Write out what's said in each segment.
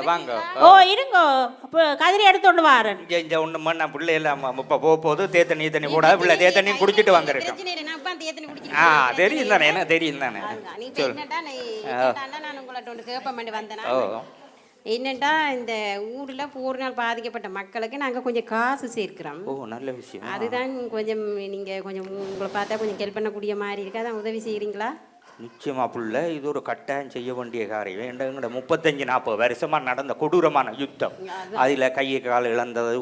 வாங்க. ஓ இருங்க, அப்போ கதிரி எடுத்துட்டு வாரேன். இந்த ஒன்று மண் நான் பிள்ளை எல்லாம் இப்போ போக போது தேத்தண்ணி தண்ணி போடாது பிள்ளை தேத்தண்ணியும் குடிச்சிட்டு வந்திருக்கேன். தெரியும் தானே, என்ன தெரியும் தானே. என்னட்டா இந்த ஊர்ல போரினால் பாதிக்கப்பட்ட மக்களுக்கு நாங்க கொஞ்சம் காசு சேர்க்கிறோம். ஓ நல்ல விஷயம். அதுதான் கொஞ்சம் நீங்க கொஞ்சம் உங்களை பார்த்தா கொஞ்சம் ஹெல்ப் பண்ணக்கூடிய மாதிரி இருக்கு. அதான் உதவி செய்கிறீங்களா? நிச்சயமா புள்ள, இது ஒரு கட்டாயம் செய்ய வேண்டிய காரியம். எங்கட 35-40 வருஷமா நடந்த கொடூரமான யுத்தம், அதில் கையை கால் இழந்தது,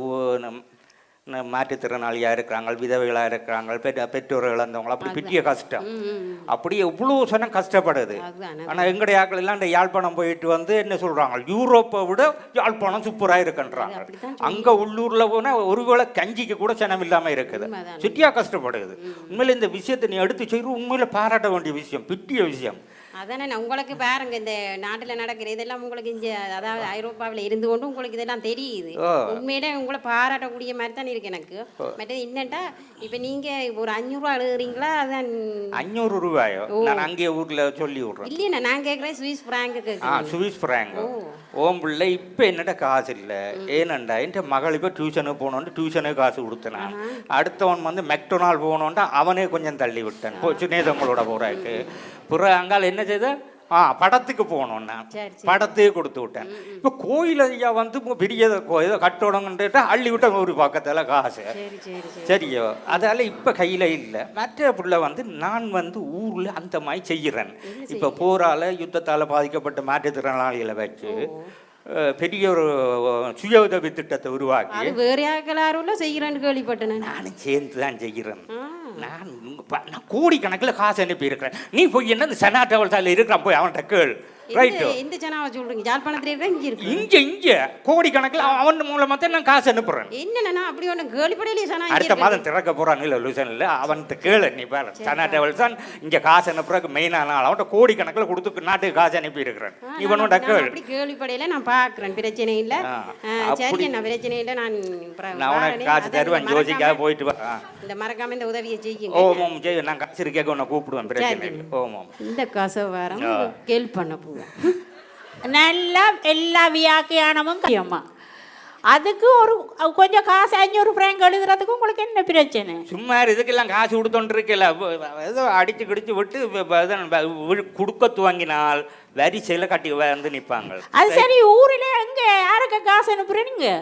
மாற்றுத்திறனாளியாக இருக்கிறாங்க, விதவைகளாக இருக்கிறாங்க, பெற்றோர்கள் இழந்தவங்க, அப்படி பெரிய கஷ்டம். அப்படி எவ்வளோ சொன்ன கஷ்டப்படுது. ஆனால் எங்களுடைய ஆக்கள் எல்லாம் இந்த யாழ்ப்பாணம் போயிட்டு வந்து என்ன சொல்கிறாங்க, யூரோப்பை விட யாழ்ப்பாணம் சூப்பராக இருக்குன்றாங்க. அங்கே உள்ளூரில் போனால் ஒருவேளை கஞ்சிக்கு கூட சனம் இல்லாமல் இருக்குது. சுற்றியாக கஷ்டப்படுது. உண்மையில் இந்த விஷயத்தை நீ எடுத்து செய்கிற உண்மையில் பாராட்ட வேண்டிய விஷயம், பெரிய விஷயம். அதானே உங்களுக்கு பாருங்க, இந்த நாட்டில் நடக்கிற இதெல்லாம் உங்களுக்கு இங்கே, அதாவது ஐரோப்பாவில் இருந்து கொண்டு உங்களுக்கு இதெல்லாம் தெரியுது. உண்மையிலே உங்களை பாராட்டக்கூடிய மாதிரி தான் இருக்கு எனக்கு. மற்றது என்னட்டா, இப்போ நீங்கள் ஒரு 500 ரூபா எழுதுறீங்களா? அதான் 500 ரூபாயோ? நான் அங்கே ஊரில் சொல்லி விட்றேன். இல்லைண்ணா, நான் கேட்குறேன் ஸ்விஸ் ஃப்ராங்கு கேட்குறேன். ஸ்விஸ் ஃப்ராங்கு ஓம் பிள்ளை. இப்போ என்னட்ட காசு இல்லை. ஏனண்டா என் மகள் இப்போ டியூஷனுக்கு போகணுன்ட்டு டியூஷனுக்கு காசு கொடுத்தேன். அடுத்தவன் வந்து மெக்டொனால் போகணுன்ட்டு அவனே கொஞ்சம் தள்ளி விட்டேன். சின்னதங்களோட போகிறாக்கு புற அங்கால் என்ன செய்த படத்துக்கு போகணுன்னா படத்தையே கொடுத்து விட்டேன். இப்போ கோயில் ஐயா வந்து பெரிய ஏதோ கட்டணுங்கன்ட்டு அள்ளி விட்டேன் ஒரு பக்கத்தில் காசு. சரியோ, அதால் இப்போ கையில் இல்லை. மற்ற பிள்ளை வந்து நான் வந்து ஊரில் அந்த மாதிரி செய்கிறேன். இப்போ போரால் யுத்தத்தால் பாதிக்கப்பட்ட மாற்றுத்திறனாளிகளை வச்சு பெரிய ஒரு சுய உதவி திட்டத்தை உருவாக்கி வேற யாரும் செய்கிறேன்னு கேள்விப்பட்டேன். நானும் சேர்ந்து தான் செய்கிறேன். நான் கோடிக்கணக்கில் காசு அனுப்பி இருக்கிறேன். நீ போய் என்ன சனா டிராவல்ஸால இருக்கிறான், போய் அவன்கிட்ட கேள். ரைட்டு, இந்த சேனலை சொல்றீங்க, யாழ்ப்பாணத்துல இருக்கா? இங்க கோடிக்கணக்கில் அவன் மூலமா தான் நான் காசு அனுப்புறேன். என்னன்னா அப்படி ஒன்று கேள்விப்படையிலே சனா அடுத்த மாதம் திறக்க போறான் இல்லை லூசன்ல, அவன்கிட்ட கேளு. நீ பாரு, சனா டிராவல்ஸ் தான் இங்க காசு அனுப்புறதுக்கு மெயினான ஆள். அவன்கிட்ட கோடிக்கணக்கில் கொடுத்து நாட்டுக்கு காசு அனுப்பி இருக்கிறேன். இவனோட கேள். அப்படி கேள்விப்படையில நான் பாக்குறேன், பிரச்சனை இல்லை. சரி, என்ன பிரச்சனை இல்லை. நான் உனக்கு காசு தருவேன், ஜோசிக்காக போயிட்டு வா. இந்த மறக்காம இந்த உதவியை செய்யுங்க. ஓமம் செய்ய, நான் காசு இருக்கேன் உன்னை கூப்பிடுவேன், பிரச்சனை இல்லை. ஓமம் இந்த காசை வரம் கேள்வி பண்ண போவேன். நல்லா எல்லா வியாக்கியானமும் அம்மா, அதுக்கு ஒரு கொஞ்சம் காசு 500 ஃப்ராங்க் எழுதுறதுக்கு உங்களுக்கு என்ன பிரச்சனை? சும்மா இதுக்கெல்லாம் காசு கொடுத்தோன்னு இருக்கல, ஏதோ அடிச்சு கிடிச்சு விட்டு கொடுக்க துவங்கினால் வரிசையில் கட்டி வந்து நிற்பாங்க. அது சரி, ஊரில் எங்கே யாருக்கு காசு அனுப்புறீங்க?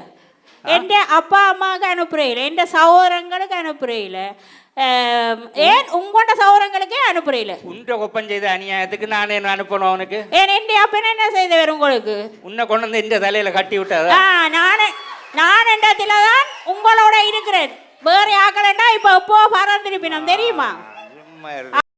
என் அப்பா அம்மாவுக்கு அனுப்புறையில, என் சகோதரங்களுக்கு அனுப்புறையில, ஏன் உங்களோட சகோதரங்களுக்கே அனுப்புறையில? உன்ட ஒப்பம் செய்த அநியாயத்துக்கு நான் என்ன அனுப்பணும் அவனுக்கு? ஏன் என் அப்பன் என்ன செய்தவர் உங்களுக்கு? உன்னை கொண்டு வந்து இந்த தலையில கட்டி விட்டதா? நான் இடத்துல தான் உங்களோட இருக்கிறேன். வேற ஆக்கலண்டா இப்ப எப்போ பறந்துருப்பினோம் தெரியுமா?